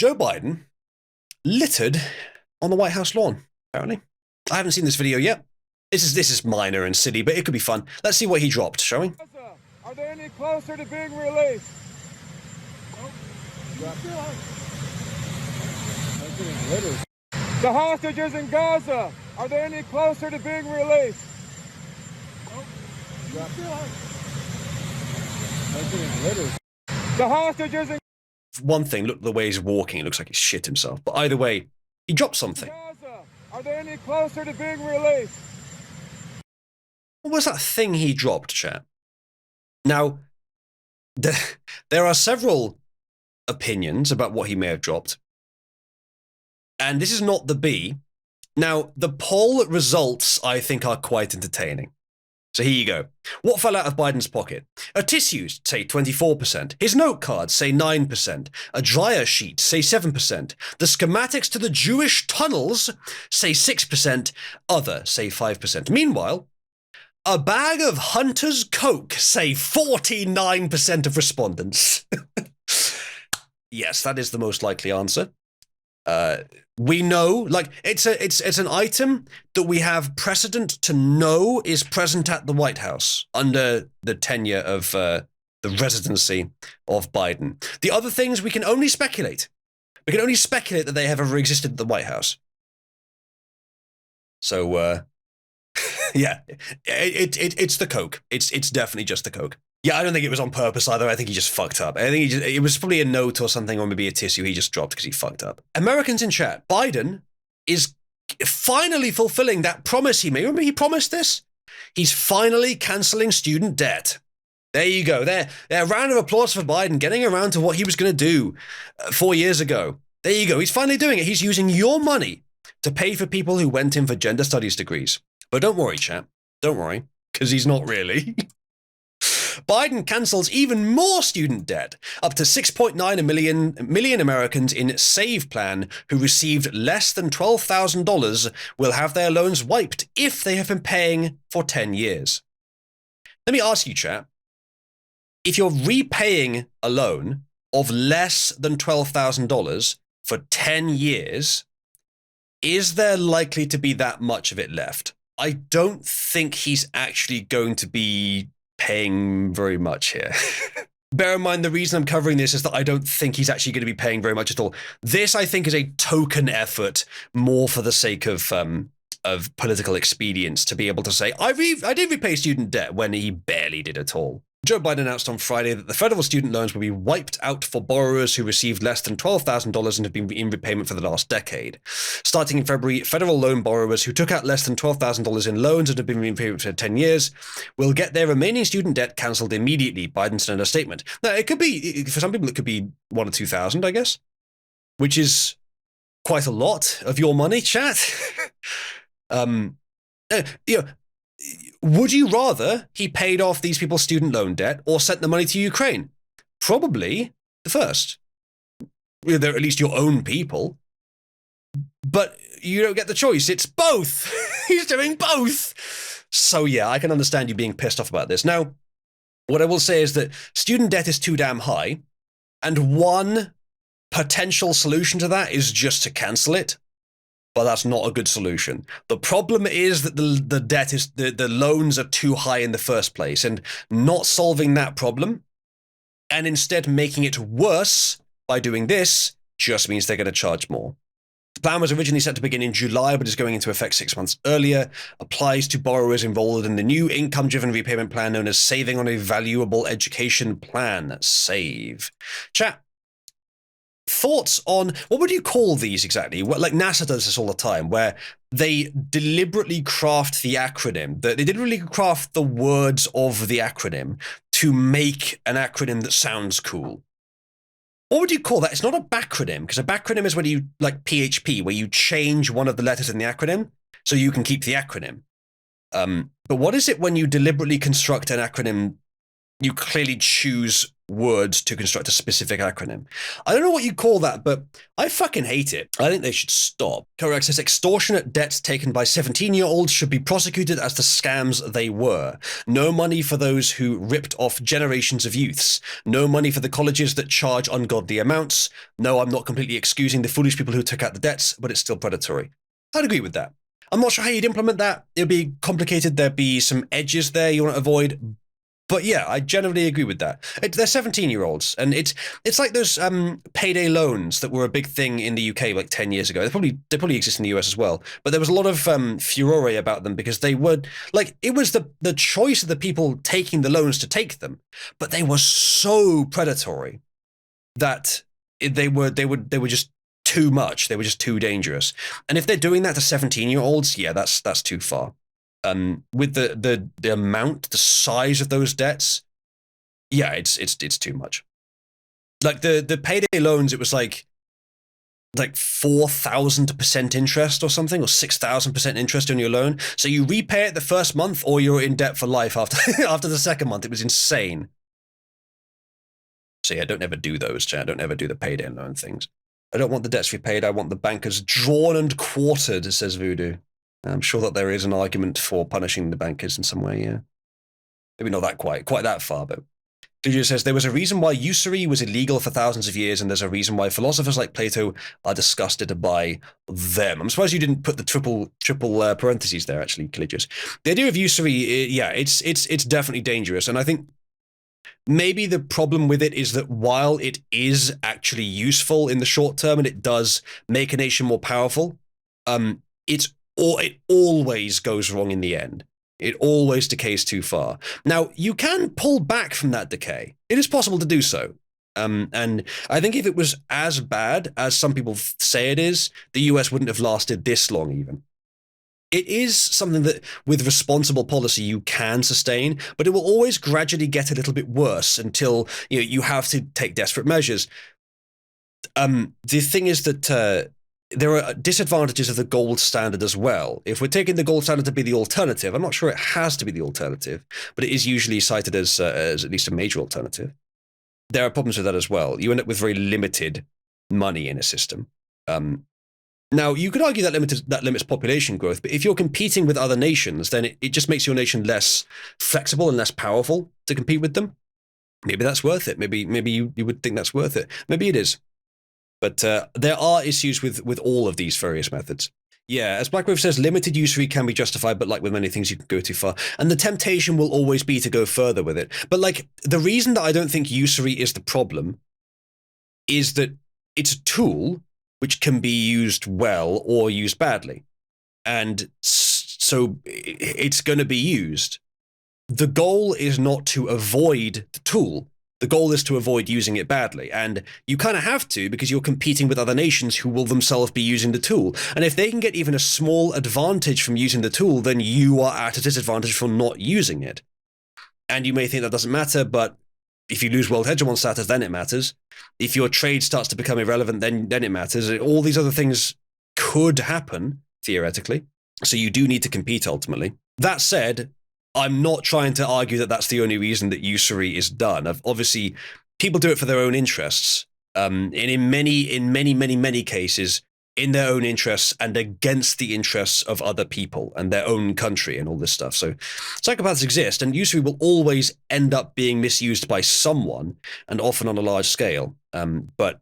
Joe Biden littered on the White House lawn, apparently. I haven't seen this video yet. This is minor and silly, but it could be fun. Let's see what he dropped, shall we? Are they any closer to being released? The hostages in Gaza, are they any closer to being released? The hostages in One thing, look at the way he's walking, it looks like he's shit himself. But either way, he dropped something. Gaza, are they any closer to being released? What was that thing he dropped, chat? Now, there are several opinions about what he may have dropped. And this is not the B. Now, the poll results, I think, are quite entertaining. So here you go. What fell out of Biden's pocket? A tissue, say 24%. His note card, say 9%. A dryer sheet, say 7%. The schematics to the Jewish tunnels, say 6%. Other, say 5%. Meanwhile, a bag of Hunter's Coke, say 49% of respondents. Yes, that is the most likely answer. We know, like, it's an item that we have precedent to know is present at the White House under the tenure of the residency of Biden. The other things we can only speculate. We can only speculate that they have ever existed at the White House. So, yeah, it's the Coke. It's definitely just the Coke. Yeah, I don't think it was on purpose either. I think he just fucked up. I think it was probably a note or something, or maybe a tissue he just dropped because he fucked up. Americans in chat, Biden is finally fulfilling that promise he made. Remember he promised this? He's finally cancelling student debt. There you go. There, a round of applause for Biden getting around to what he was going to do 4 years ago. There you go. He's finally doing it. He's using your money to pay for people who went in for gender studies degrees. But don't worry, chat. Don't worry, because he's not really. Biden cancels even more student debt. Up to 6.9 million Americans in SAVE plan who received less than $12,000 will have their loans wiped if they have been paying for 10 years. Let me ask you, chat. If you're repaying a loan of less than $12,000 for 10 years, is there likely to be that much of it left? I don't think he's actually going to be paying very much here. Bear in mind, the reason I'm covering this is that I don't think he's actually going to be paying very much at all. This, I think, is a token effort more for the sake of political expedience to be able to say, I did repay student debt when he barely did at all. Joe Biden announced on Friday that the federal student loans will be wiped out for borrowers who received less than $12,000 and have been in repayment for the last decade. Starting in February, federal loan borrowers who took out less than $12,000 in loans and have been in repayment for 10 years will get their remaining student debt cancelled immediately, Biden said in a statement. Now, it could be, for some people, it could be $1,000 or $2,000, I guess, which is quite a lot of your money, chat. Would you rather he paid off these people's student loan debt or sent the money to Ukraine? Probably the first. They're at least your own people. But you don't get the choice. It's both. He's doing both. So yeah, I can understand you being pissed off about this. Now, what I will say is that student debt is too damn high. And one potential solution to that is just to cancel it. But that's not a good solution. The problem is that the debt is, the loans are too high in the first place, and not solving that problem and instead making it worse by doing this just means they're going to charge more. The plan was originally set to begin in July, but is going into effect 6 months earlier. Applies to borrowers enrolled in the new income-driven repayment plan known as Saving on a Valuable Education Plan, SAVE. Chat. Thoughts on, what would you call these exactly? Like NASA does this all the time, where they deliberately craft the acronym, they deliberately craft the words of the acronym to make an acronym that sounds cool. What would you call that? It's not a backronym, because a backronym is when you, like PHP, where you change one of the letters in the acronym so you can keep the acronym. But what is it when you deliberately construct an acronym, you clearly choose words to construct a specific acronym. I don't know what you call that, but I fucking hate it. I think they should stop. Correct says extortionate debts taken by 17-year-olds should be prosecuted as the scams they were. No money for those who ripped off generations of youths. No money for the colleges that charge ungodly amounts. No, I'm not completely excusing the foolish people who took out the debts, but it's still predatory. I'd agree with that. I'm not sure how you'd implement that. It'd be complicated. There'd be some edges there you want to avoid. But yeah, I generally agree with that. They're 17-year-olds, and it's like those payday loans that were a big thing in the UK like 10 years ago. They probably exist in the US as well. But there was a lot of furore about them because they were like, it was the choice of the people taking the loans to take them, but they were so predatory that they were just too much. They were just too dangerous. And if they're doing that to 17-year-olds, yeah, that's too far. With the amount, the size of those debts, yeah, it's too much. Like the payday loans, it was like 4,000% interest or something, or 6,000% interest on your loan. So you repay it the first month, or you're in debt for life after after the second month. It was insane. So yeah, don't ever do those, chat. Don't ever do the payday loan things. I don't want the debts repaid. I want the bankers drawn and quartered, says Voodoo. I'm sure that there is an argument for punishing the bankers in some way, yeah. Maybe not that quite that far, but Claudio says there was a reason why usury was illegal for thousands of years, and there's a reason why philosophers like Plato are disgusted by them. I'm surprised you didn't put the triple parentheses there, actually, Caligius. The idea of usury, yeah, it's definitely dangerous, and I think maybe the problem with it is that while it is actually useful in the short term and it does make a nation more powerful, it always goes wrong in the end. It always decays too far. Now, you can pull back from that decay. It is possible to do so. And I think if it was as bad as some people say it is, the US wouldn't have lasted this long even. It is something that, with responsible policy, you can sustain, but it will always gradually get a little bit worse until you have to take desperate measures. The thing is that there are disadvantages of the gold standard as well. If we're taking the gold standard to be the alternative, I'm not sure it has to be the alternative, but it is usually cited as at least a major alternative. There are problems with that as well. You end up with very limited money in a system. Now, you could argue that limits population growth, but if you're competing with other nations, then it just makes your nation less flexible and less powerful to compete with them. Maybe that's worth it. Maybe you would think that's worth it. Maybe it is. But there are issues with all of these various methods. Yeah, as Blackwave says, limited usury can be justified, but like with many things, you can go too far. And the temptation will always be to go further with it. But like, the reason that I don't think usury is the problem is that it's a tool which can be used well or used badly. And so it's going to be used. The goal is not to avoid the tool. The goal is to avoid using it badly, and you kind of have to because you're competing with other nations who will themselves be using the tool. And if they can get even a small advantage from using the tool, then you are at a disadvantage for not using it. And you may think that doesn't matter, but if you lose world hegemon status, then it matters. If your trade starts to become irrelevant, then it matters. All these other things could happen, theoretically. So you do need to compete ultimately. That said, I'm not trying to argue that that's the only reason that usury is done. Obviously, people do it for their own interests, and in many cases, in their own interests and against the interests of other people and their own country and all this stuff. So psychopaths exist, and usury will always end up being misused by someone, and often on a large scale. But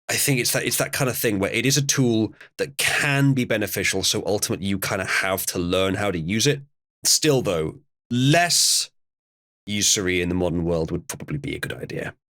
I think it's that kind of thing where it is a tool that can be beneficial, so ultimately you kind of have to learn how to use it. Still, though, less usury in the modern world would probably be a good idea.